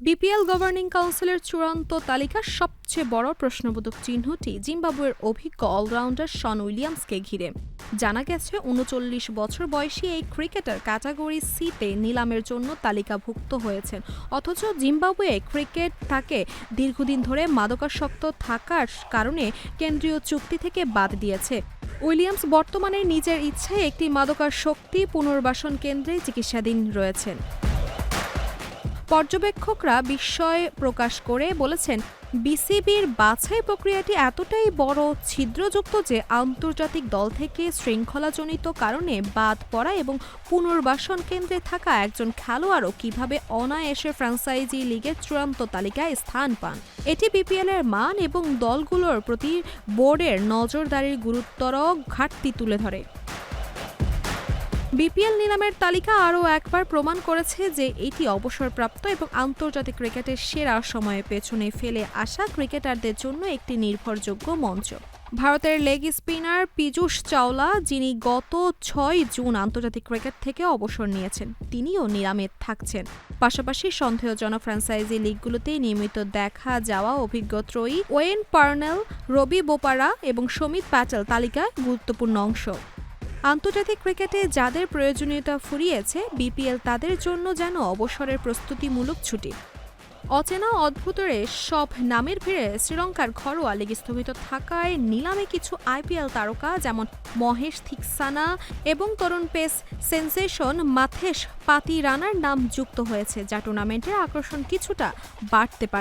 BPL governing কাউন্সিলের চূড়ান্ত তালিকার সবচেয়ে বড় প্রশ্নবোধক চিহ্নটি জিম্বাবুয়ের অভিজ্ঞ অলরাউন্ডার শন উইলিয়ামসকে ঘিরে। জানা গেছে ৩৯ বছর বয়সী এই ক্রিকেটার ক্যাটাগরি সিতে নিলামের জন্য তালিকাভুক্ত হয়েছেন, অথচ জিম্বাবুয়ে ক্রিকেট তাকে দীর্ঘদিন ধরে মাদকাসক্ত থাকার কারণে কেন্দ্রীয় চুক্তি থেকে বাদ দিয়েছে। উইলিয়ামস বর্তমানে নিজের ইচ্ছায় একটি মাদকাসক্তি পুনর্বাসন কেন্দ্রে চিকিৎসাধীন রয়েছেন। পর্যবেক্ষকরা বিস্ময় প্রকাশ করে বলেছেন, বিসিবির বাছাই প্রক্রিয়াটি এতটাই বড় ছিদ্রযুক্ত যে আন্তর্জাতিক দল থেকে শৃঙ্খলাজনিত কারণে বাদ পড়া এবং পুনর্বাসন কেন্দ্রে থাকা একজন খেলোয়াড়ও কিভাবে অনায়াসে ফ্র্যাঞ্চাইজি লিগের চূড়ান্ত তালিকায় স্থান পান। এটি বিপিএলের মান এবং দলগুলোর প্রতি বোর্ডের নজরদারির গুরুতর ঘাটতি তুলে ধরে। বিপিএল নিলামের তালিকা আরও একবার প্রমাণ করেছে যে এটি অবসরপ্রাপ্ত এবং আন্তর্জাতিক ক্রিকেটের সেরা সময়ে পেছনে ফেলে আসা ক্রিকেটারদের জন্য একটি নির্ভরযোগ্য মঞ্চ। ভারতের লেগ স্পিনার পীযূষ চাওলা, যিনি গত ৬ জুন আন্তর্জাতিক ক্রিকেট থেকে অবসর নিয়েছেন, তিনিও নিলামে থাকছেন। পাশাপাশি সন্দেহজনক ফ্র্যাঞ্চাইজি লিগগুলোতে নিয়মিত দেখা যাওয়া অভিজ্ঞ ত্রয়ী ওয়েন পার্নেল, রবি বোপারা এবং সমিত প্যাটেল তালিকায় গুরুত্বপূর্ণ অংশ। আন্তর্জাতিক ক্রিকেটে যাদের প্রয়োজনীয়তা ফুরিয়েছে, বিপিএল তাদের জন্য যেন অবসরের প্রস্তুতিমূলক ছুটি। অচেনা অদ্ভুতরে সব নামের ভিড়ে শ্রীলঙ্কার ঘরোয়া লিগ স্থগিত থাকায় নিলামে কিছু আইপিএল তারকা যেমন মহেশ থিকসানা এবং তরুণ পেস সেনসেশন মাথেশ পাতিরানার নাম যুক্ত হয়েছে, যা টুর্নামেন্টের আকর্ষণ কিছুটা বাড়তে পারে।